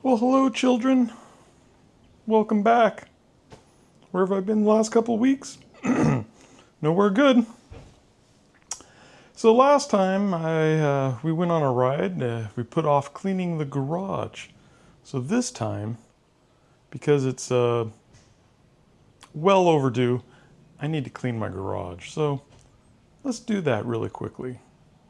Well, hello, children. Welcome back. Where have I been the last couple of weeks? Nowhere good. So last time we went on a ride. We put off cleaning the garage. So this time, because it's well overdue, I need to clean my garage. So let's do that really quickly.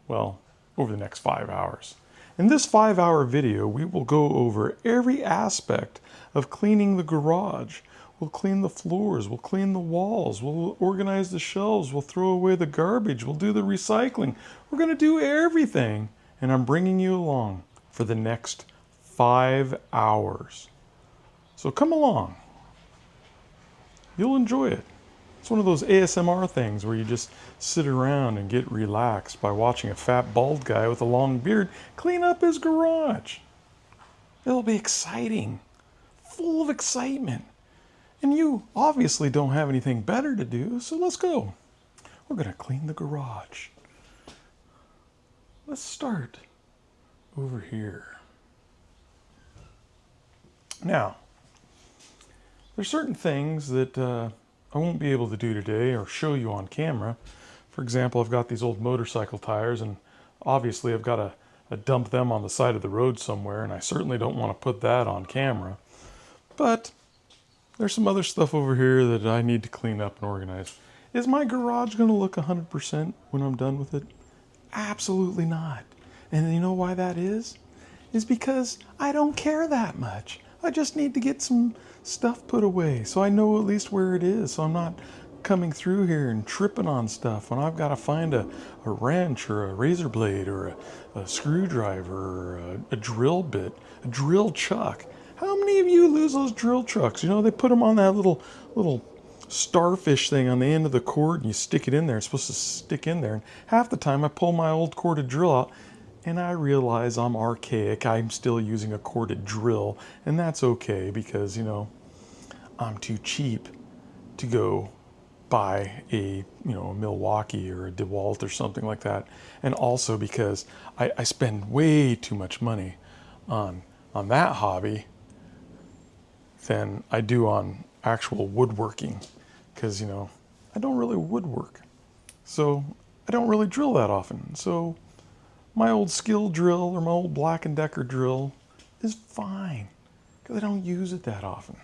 Well, over the next 5 hours. In this 5-hour video, we will go over every aspect of cleaning the garage. We'll clean the floors, we'll clean the walls, we'll organize the shelves, we'll throw away the garbage, we'll do the recycling. We're going to do everything, and I'm bringing you along for the next 5 hours. So come along. You'll enjoy it. It's one of those ASMR things where you just sit around and get relaxed by watching a fat bald guy with a long beard clean up his garage. It'll be exciting, full of excitement. And you obviously don't have anything better to do, so let's go. We're going to clean the garage. Let's start over here. Now, there's certain things that I won't be able to do today or show you on camera. For example, I've got these old motorcycle tires, and obviously I've got to dump them on the side of the road somewhere, and I certainly don't want to put that on camera. But there's some other stuff over here that I need to clean up and organize. Is my garage going to look 100% when I'm done with it? Absolutely not. And you know why that is? Is because I don't care that much. I just need to get some stuff put away so I know at least where it is, so I'm not coming through here and tripping on stuff when I've got to find a wrench or a razor blade or a screwdriver or a drill bit, a drill chuck. How many of you lose those drill chucks? You know, they put them on that little starfish thing on the end of the cord, and you stick it in there. It's supposed to stick in there, and half the time I pull my old corded drill out and I realize I'm archaic. I'm still using a corded drill, and that's okay because, you know, I'm too cheap to go buy a Milwaukee or a DeWalt or something like that. And also because I spend way too much money on that hobby than I do on actual woodworking, because, you know, I don't really woodwork. So I don't really drill that often. So my old skill drill or my old Black & Decker drill is fine because I don't use it that often.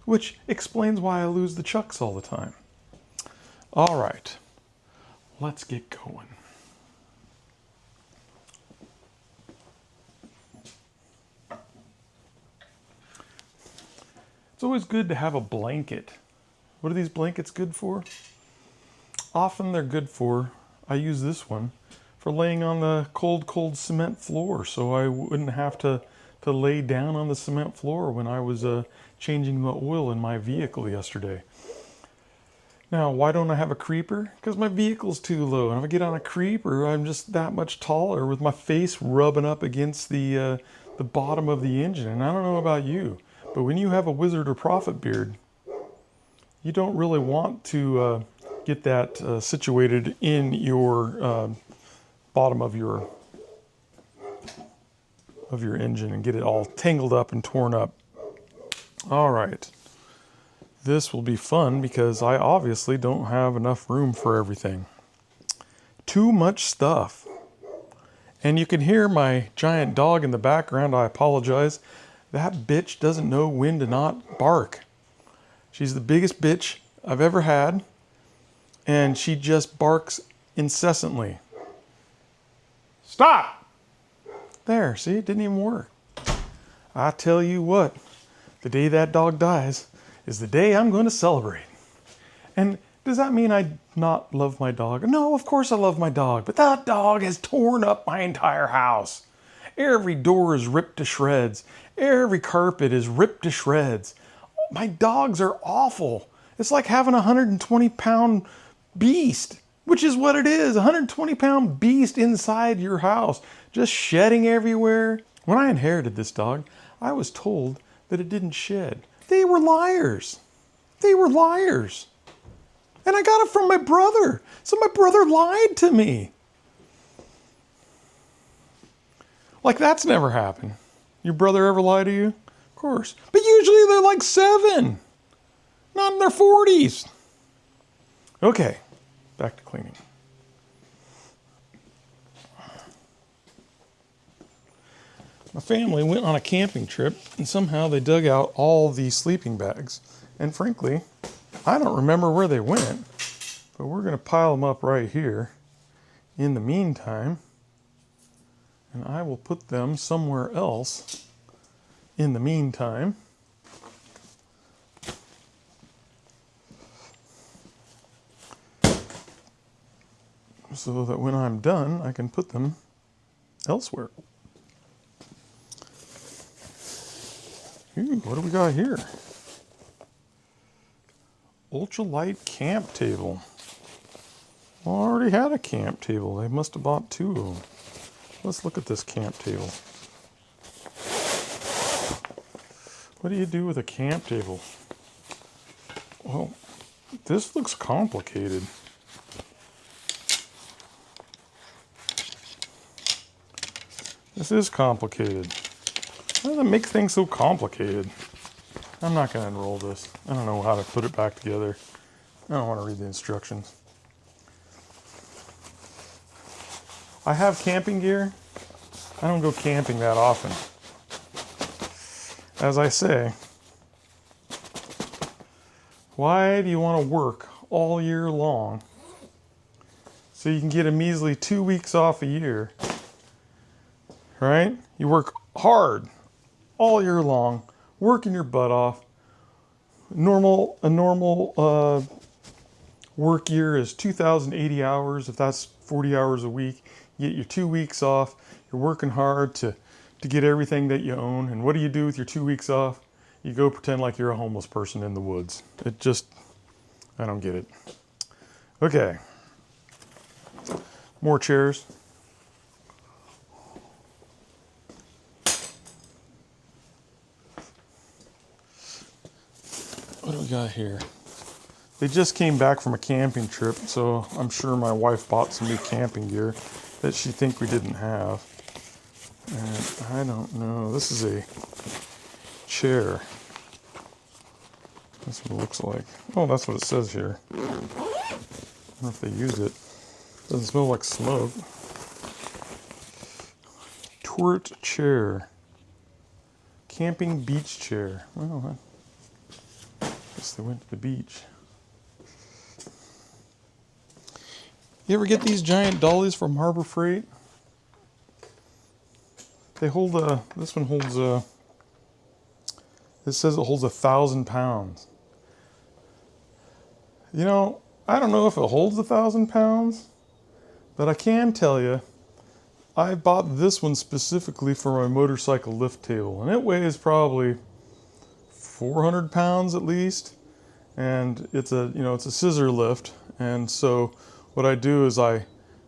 Which explains why I lose the chucks all the time. All right, let's get going. It's always good to have a blanket. What are these blankets good for? Often they're good for, I use this one, for laying on the cold cement floor so I wouldn't have to lay down on the cement floor when I was changing the oil in my vehicle yesterday. Now, why don't I have a creeper? Because my vehicle's too low. And if I get on a creeper, I'm just that much taller with my face rubbing up against the bottom of the engine. And I don't know about you, but when you have a wizard or prophet beard, you don't really want to get that situated in your bottom of your engine and get it all tangled up and torn up. All right. This will be fun because I obviously don't have enough room for everything. Too much stuff. And you can hear my giant dog in the background. I apologize. That bitch doesn't know when to not bark. She's the biggest bitch I've ever had, and she just barks incessantly. Stop! There, see, it didn't even work. I tell you what, the day that dog dies is the day I'm going to celebrate. And does that mean I not love my dog? No, of course I love my dog, but that dog has torn up my entire house. Every door is ripped to shreds. Every carpet is ripped to shreds. My dogs are awful. It's like having a 120-pound beast, which is what it is, a 120-pound beast inside your house, just shedding everywhere. When I inherited this dog, I was told that it didn't shed. They were liars. They were liars. And I got it from my brother. So my brother lied to me. Like that's never happened. Your brother ever lie to you? Of course. But usually they're like 7, not in their 40s. Okay, back to cleaning. My family went on a camping trip and somehow they dug out all these sleeping bags. And frankly, I don't remember where they went, but we're going to pile them up right here. In the meantime, and I will put them somewhere else in the meantime. So that when I'm done, I can put them elsewhere. Ooh, what do we got here? Ultralight camp table. Well, I already had a camp table. They must have bought 2 of them. Let's look at this camp table. What do you do with a camp table? Well, this looks complicated. This is complicated. Why does it make things so complicated? I'm not going to unroll this. I don't know how to put it back together. I don't want to read the instructions. I have camping gear. I don't go camping that often. As I say, why do you want to work all year long so you can get a measly 2 weeks off a year? Right? You work hard all year long, working your butt off. A normal work year is 2,080 hours. If that's 40 hours a week, you get your 2 weeks off. You're working hard to get everything that you own. And what do you do with your 2 weeks off? You go pretend like you're a homeless person in the woods. I don't get it. Okay. More chairs. What do we got here? They just came back from a camping trip, so I'm sure my wife bought some new camping gear that she think we didn't have. And I don't know. This is a chair. That's what it looks like. Oh, that's what it says here. I don't know if they use it. Doesn't smell like smoke. Turret chair. Camping beach chair. Well, I guess they went to the beach. You ever get these giant dollies from Harbor Freight? They hold this one holds it says it holds 1,000 pounds. You know, I don't know if it holds 1,000 pounds, but I can tell you, I bought this one specifically for my motorcycle lift table, and it weighs probably 400 pounds at least, and it's a scissor lift, and so what I do is I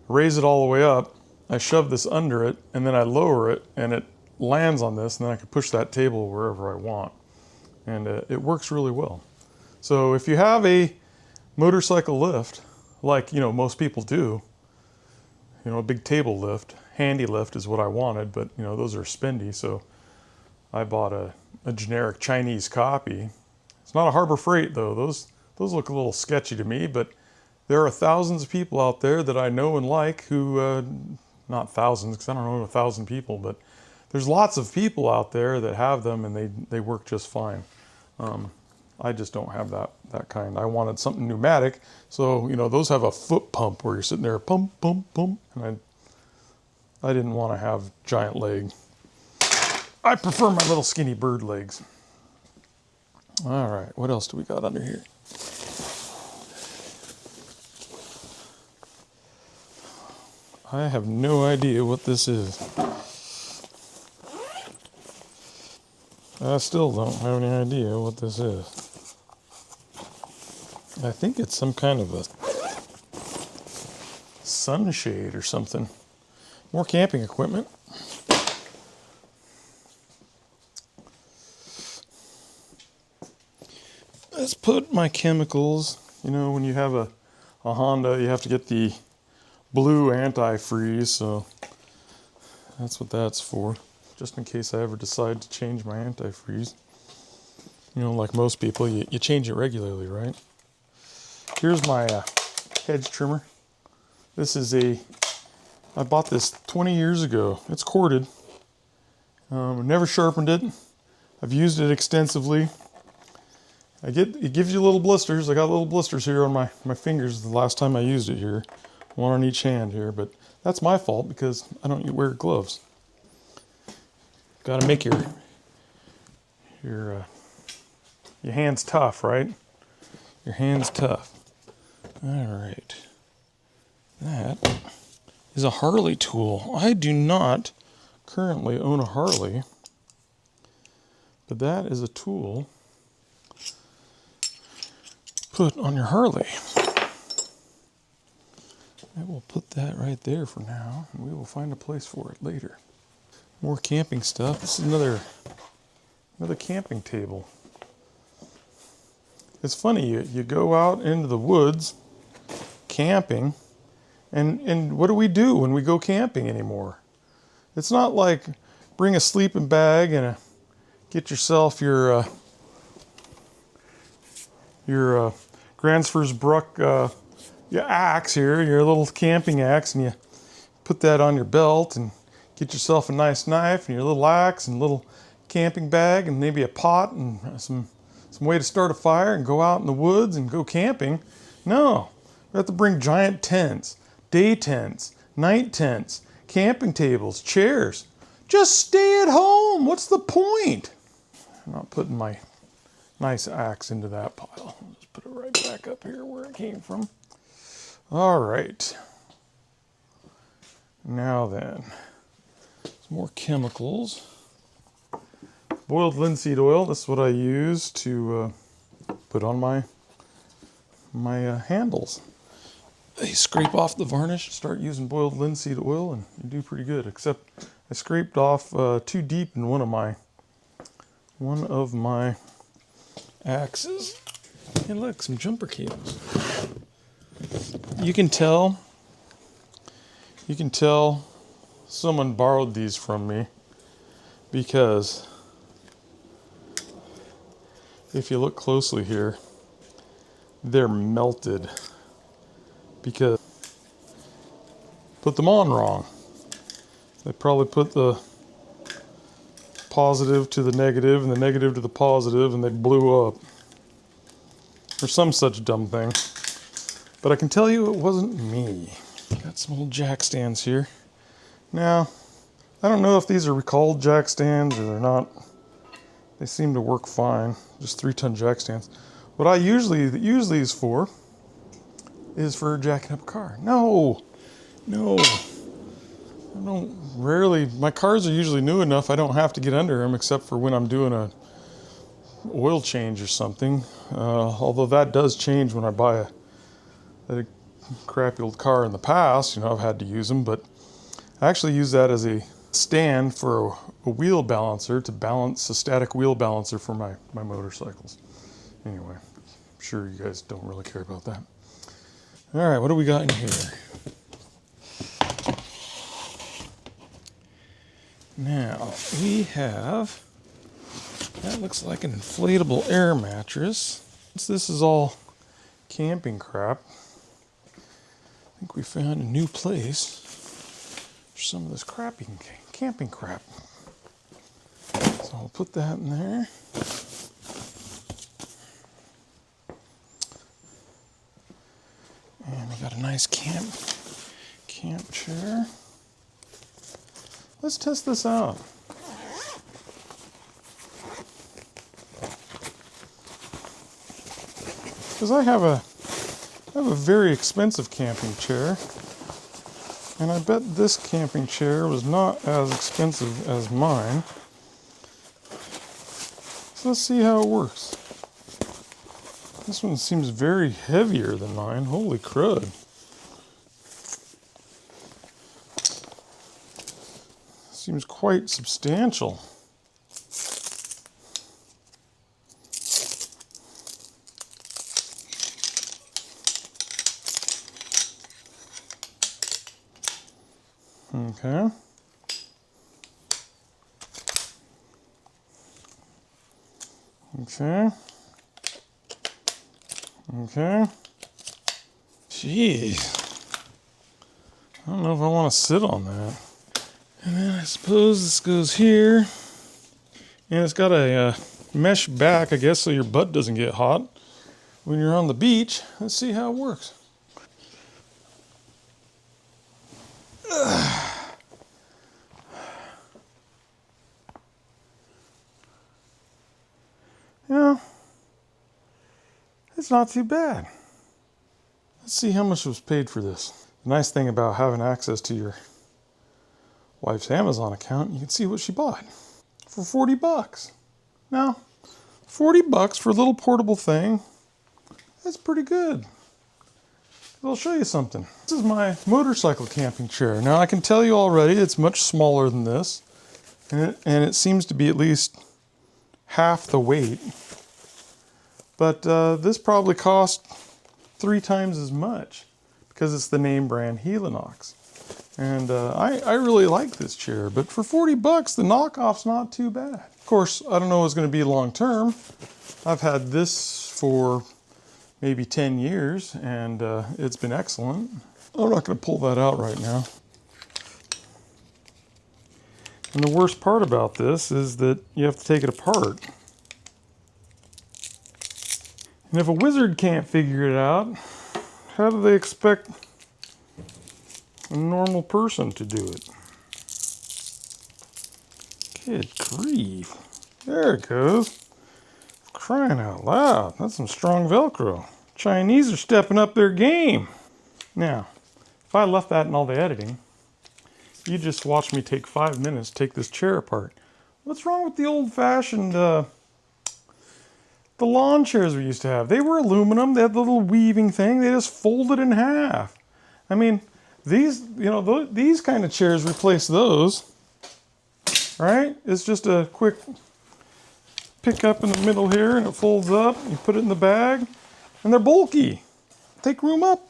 raise it all the way up, I shove this under it, and then I lower it, and it lands on this, and then I can push that table wherever I want, and it works really well. So if you have a motorcycle lift, like most people do, a big table lift, handy lift is what I wanted, but those are spendy, so I bought a generic Chinese copy. It's not a Harbor Freight though. Those look a little sketchy to me, but there are thousands of people out there that I know and like who, not thousands, because I don't know 1,000 people, but there's lots of people out there that have them and they work just fine. I just don't have that kind. I wanted something pneumatic, so those have a foot pump where you're sitting there, pump, pump, pump, and I didn't want to have giant leg. I prefer my little skinny bird legs. All right, what else do we got under here? I have no idea what this is. I still don't have any idea what this is. I think it's some kind of a sunshade or something. More camping equipment. Let's put my chemicals. When you have a Honda, you have to get the blue antifreeze, so that's what that's for. just in case I ever decide to change my antifreeze. You know, like most people, you change it regularly, right? Here's my hedge trimmer. This is I bought this 20 years ago. It's corded. Never sharpened it. I've used it extensively. It gives you little blisters. I got little blisters here on my fingers the last time I used it here. One on each hand here, but that's my fault because I don't wear gloves. Got to make your hands tough, right? Your hands tough. All right. That is a Harley tool. I do not currently own a Harley, but that is a tool put on your Harley. I will put that right there for now, and we will find a place for it later. More camping stuff. This is another camping table. It's funny, you go out into the woods camping, and what do we do when we go camping anymore? It's not like bring a sleeping bag and get yourself your Gransfors Brook your axe here, your little camping axe, and you put that on your belt and get yourself a nice knife and your little axe and little camping bag and maybe a pot and some way to start a fire and go out in the woods and go camping. No, we have to bring giant tents, day tents, night tents, camping tables, chairs. Just stay at home. What's the point? I'm not putting my nice axe into that pile. I'll just put it right back up here where it came from. All right. Now then, some more chemicals. Boiled linseed oil. This is what I use to put on my handles. You scrape off the varnish, start using boiled linseed oil, and you do pretty good. Except I scraped off too deep in one of my axes. And look, some jumper cables. You can tell someone borrowed these from me because if you look closely here, they're melted because put them on wrong. They probably put the positive to the negative and the negative to the positive, and they blew up. Or some such dumb thing. But I can tell you it wasn't me. Got some old jack stands here. Now, I don't know if these are recalled jack stands or they're not. They seem to work fine. Just 3-ton jack stands. What I usually use these for is for jacking up a car. No. I don't rarely. My cars are usually new enough I don't have to get under them except for when I'm doing a oil change or something. Although that does change when I buy a crappy old car in the past. You know, I've had to use them, but I actually use that as a stand for a wheel balancer to balance a static wheel balancer for my motorcycles. Anyway, I'm sure you guys don't really care about that. All right, what do we got in here? Now, we have, that looks like an inflatable air mattress. This is all camping crap. I think we found a new place for some of this camping crap. So I'll put that in there. And we got a nice camp chair. Let's test this out. Because I have a very expensive camping chair, and I bet this camping chair was not as expensive as mine. So let's see how it works. This one seems very heavier than mine. Holy crud. Seems quite substantial. Okay. Okay. Okay. Jeez. I don't know if I want to sit on that. And then I suppose this goes here. And it's got a mesh back, I guess, so your butt doesn't get hot when you're on the beach. Let's see how it works. Yeah, it's not too bad. Let's see how much was paid for this. The nice thing about having access to your wife's Amazon account, you can see what she bought for 40 bucks. Now, 40 bucks for a little portable thing, that's pretty good. I'll show you something. This is my motorcycle camping chair. Now I can tell you already it's much smaller than this, and it seems to be at least half the weight. But this probably cost 3 times as much because it's the name brand Helinox. And I really like this chair, but for 40 bucks, the knockoff's not too bad. Of course, I don't know what's going to be long term. I've had this for maybe 10 years, and it's been excellent. I'm not going to pull that out right now. And the worst part about this is that you have to take it apart. And if a wizard can't figure it out, how do they expect a normal person to do it? Good grief. There it goes. Crying out loud. That's some strong Velcro. Chinese are stepping up their game. Now, if I left that in all the editing, you just watch me take 5 minutes to take this chair apart. What's wrong with the old-fashioned the lawn chairs we used to have? They were aluminum. They had the little weaving thing. They just folded in half. I mean, these, these kind of chairs replace those, right? It's just a quick pick up in the middle here, and it folds up. You put it in the bag, and they're bulky. Take room up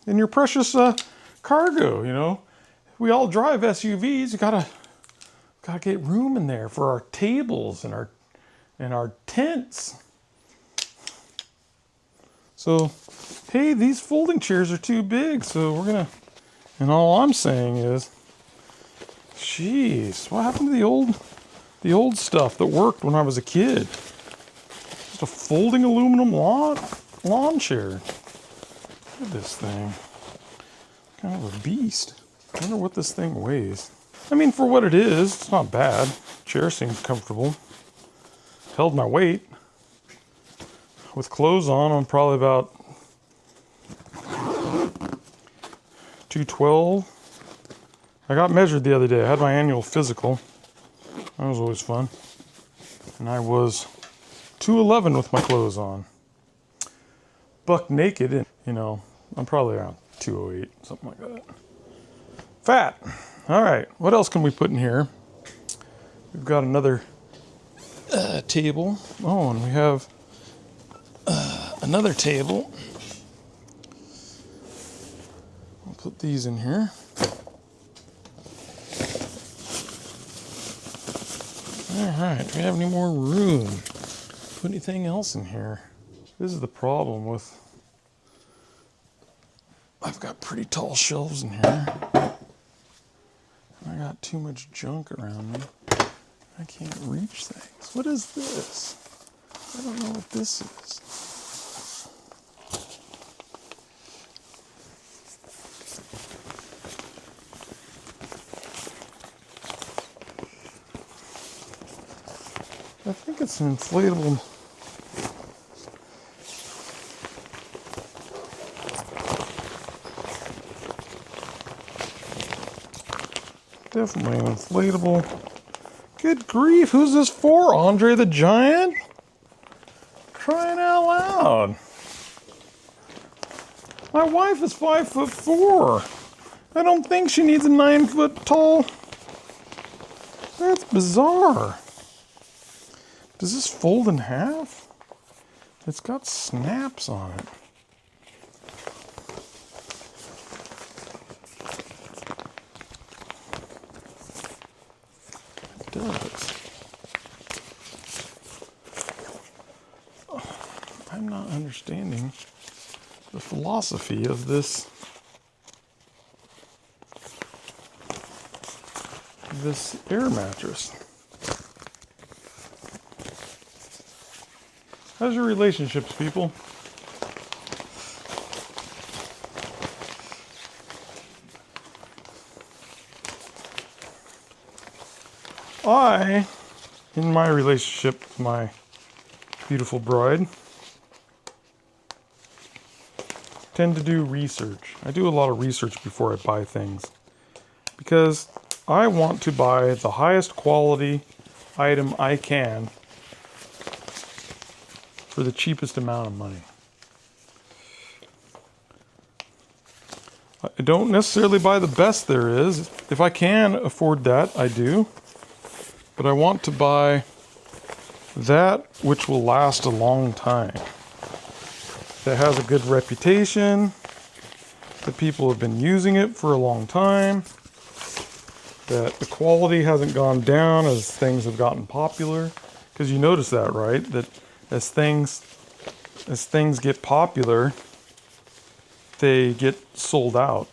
in your precious cargo. We all drive SUVs. You gotta get room in there for our tables and our tents. So, hey, these folding chairs are too big, so we're gonna. And all I'm saying is, jeez, what happened to the old stuff that worked when I was a kid? Just a folding aluminum lawn chair. Look at this thing. Kind of a beast. I wonder what this thing weighs. I mean, for what it is, it's not bad. Chair seems comfortable. Held my weight. With clothes on, I'm probably about 212. I got measured the other day. I had my annual physical. That was always fun. And I was 211 with my clothes on. Buck naked, and I'm probably around 208, something like that. Fat. All right, what else can we put in here? We've got another table. Oh, and we have another table. I'll put these in here. All right, do we have any more room? Put anything else in here? This is the problem with, I've got pretty tall shelves in here. I got too much junk around me. I can't reach things. What is this? I don't know what this is. I think it's an inflatable. Definitely an inflatable. Good grief, who's this for? Andre the Giant? Crying out loud. My wife is 5'4". I don't think she needs a 9-foot tall. That's bizarre. Does this fold in half? It's got snaps on it. It does. understanding the philosophy of this air mattress. How's your relationships, people? I, in my relationship with my beautiful bride, tend to do research. I do a lot of research before I buy things because I want to buy the highest quality item I can for the cheapest amount of money. I don't necessarily buy the best there is. If I can afford that, I do. But I want to buy that which will last a long time. That has a good reputation. That people have been using it for a long time. That the quality hasn't gone down as things have gotten popular. Because you notice that, right? That as things get popular, they get sold out.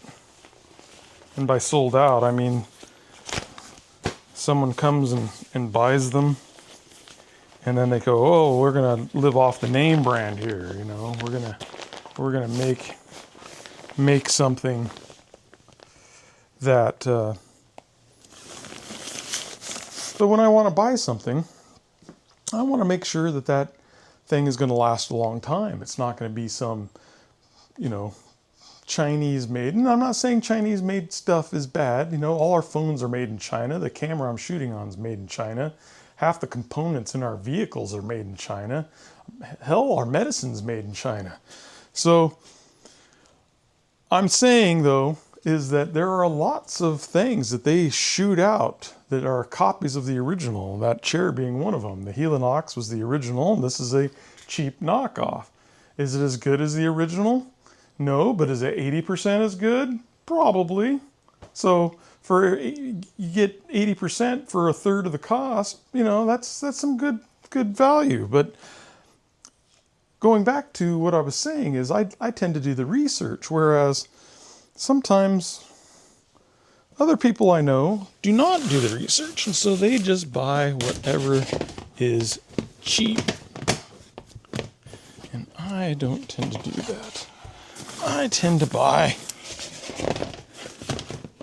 And by sold out, I mean someone comes and buys them, and then they go, oh, we're gonna live off the name brand here, you know, we're gonna make something that but when I want to buy something, I want to make sure that that thing is going to last a long time. It's not going to be some, you know, Chinese made. And I'm not saying Chinese made stuff is bad. You know, all our phones are made in China. The camera I'm shooting on is made in China. Half the components in our vehicles are made in China. Hell, our medicine's made in China. So I'm saying, though, is that there are lots of things that they shoot out that are copies of the original, that chair being one of them. The Helinox was the original, and this is a cheap knockoff. Is it as good as the original? No, but is it 80% as good? Probably. So you get 80% for a third of the cost, you know, that's some good value. But going back to what I was saying is I tend to do the research, whereas sometimes other people I know do not do the research, and so they just buy whatever is cheap. And I don't tend to do that. I tend to buy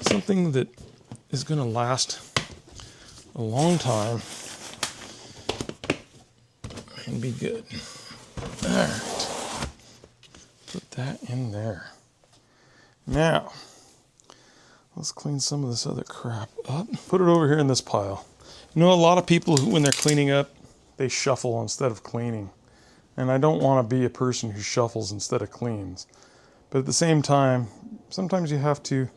something that is going to last a long time and be good. All right. Put that in there. Now, let's clean some of this other crap up. Put it over here in this pile. You know, a lot of people who, when they're cleaning up, they shuffle instead of cleaning. And I don't want to be a person who shuffles instead of cleans. But at the same time, sometimes you have to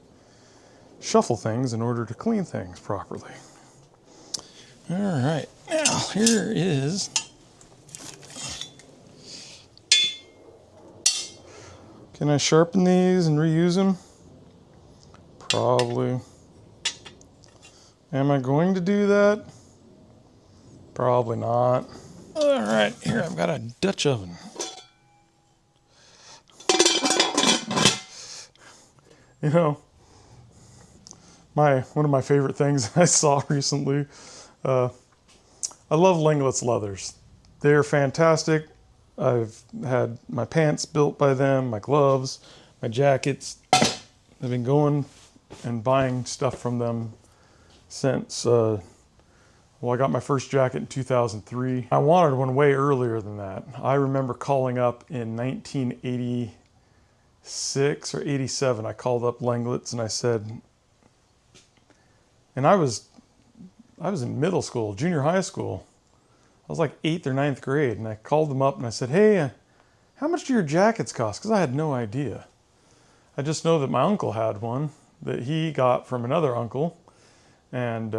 shuffle things in order to clean things properly. All right, now here is can I sharpen these and reuse them? Probably. Am I going to do that? Probably not. All right, here I've got a Dutch oven. You know, one of my favorite things I saw recently, I love Linglet's leathers. They're fantastic. I've had my pants built by them, my gloves, my jackets. I've been going and buying stuff from them since, I got my first jacket in 2003. I wanted one way earlier than that. I remember calling up in 1986 or 87. I called up Linglet's and I said, and I was in middle school, junior high school. I was like 8th or 9th grade, and I called them up and I said, hey, how much do your jackets cost? Because I had no idea. I just know that my uncle had one that he got from another uncle, and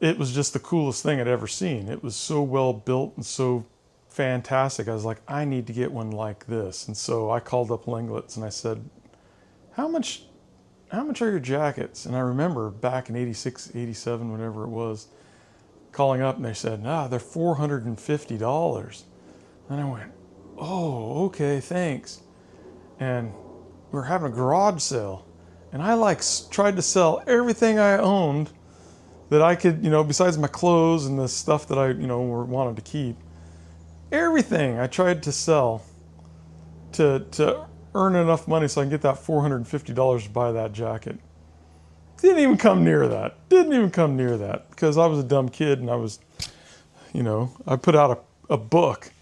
it was just the coolest thing I'd ever seen. It was so well built and so fantastic. I was like, I need to get one like this. And so I called up Linglet's and I said, how much are your jackets? And I remember back in 86, 87, whenever it was, calling up and they said, they're $450. And I went, oh, okay, thanks. And we were having a garage sale. And I like tried to sell everything I owned that I could, besides my clothes and the stuff that I, wanted to keep. Everything I tried to sell to earn enough money so I can get that $450 to buy that jacket. Didn't even come near that. Didn't even come near that because I was a dumb kid and I was, I put out a book,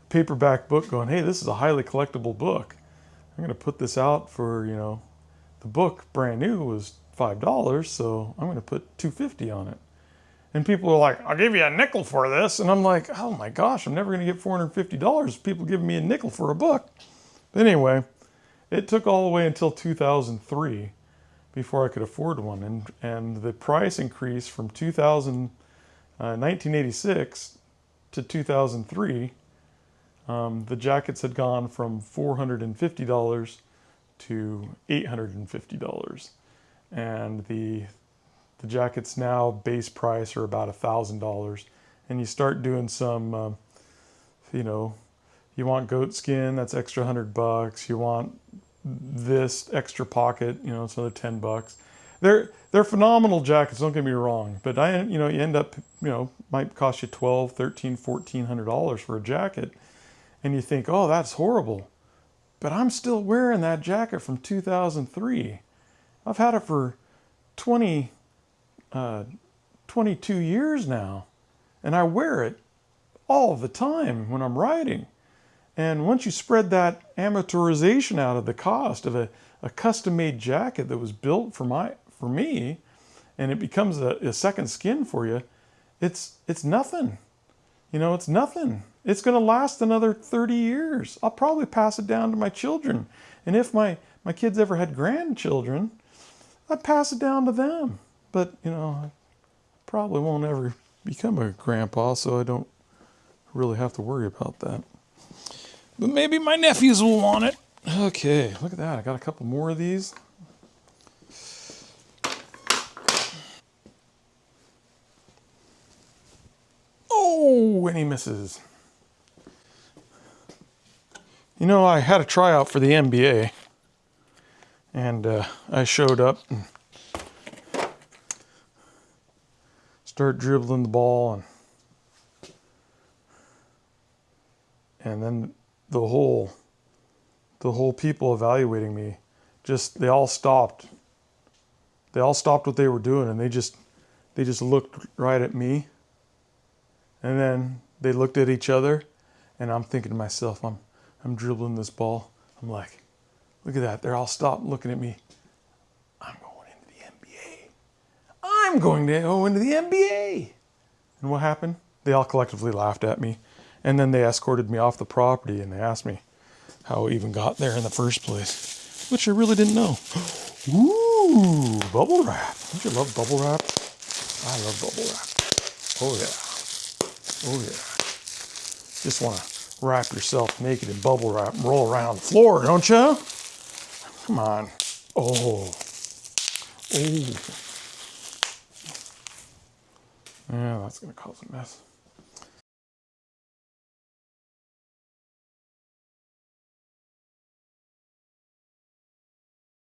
a paperback book going, hey, this is a highly collectible book. I'm going to put this out for, the book brand new was $5, so I'm going to put $2.50 on it. And people are like, I'll give you a nickel for this. And I'm like, oh my gosh, I'm never going to get $450. People giving me a nickel for a book. But anyway, it took all the way until 2003 before I could afford one. And the price increase from 1986 to 2003, the jackets had gone from $450 to $850. And the jackets now base price are about $1,000. And you start doing some, you want goat skin, that's extra $100. You want this extra pocket, it's another $10. They're phenomenal jackets, don't get me wrong, but you end up, might cost you $1,200, $1,300, $1,400 for a jacket, and you think, oh, that's horrible, but I'm still wearing that jacket from 2003. I've had it for 22 years now, and I wear it all the time when I'm riding. And once you spread that amortization out of the cost of a custom-made jacket that was built for me, and it becomes a second skin for you, it's nothing. It's nothing. It's going to last another 30 years. I'll probably pass it down to my children. And if my kids ever had grandchildren, I'd pass it down to them. But, I probably won't ever become a grandpa, so I don't really have to worry about that. But maybe my nephews will want it. Okay, look at that. I got a couple more of these. Oh, and he misses. I had a tryout for the NBA. And I showed up and started dribbling the ball. And then the whole people evaluating me, they all stopped. They all stopped what they were doing and they just looked right at me. And then they looked at each other, and I'm thinking to myself, I'm dribbling this ball. I'm like, look at that. They're all stopped looking at me. I'm going into the NBA. I'm going to go into the NBA. And what happened? They all collectively laughed at me. And then they escorted me off the property and they asked me how I even got there in the first place, which I really didn't know. Ooh, bubble wrap. Don't you love bubble wrap? I love bubble wrap. Oh yeah. Oh yeah. Just want to wrap yourself naked in bubble wrap and roll around the floor, don't you? Come on. Oh. Oh. Yeah, that's going to cause a mess.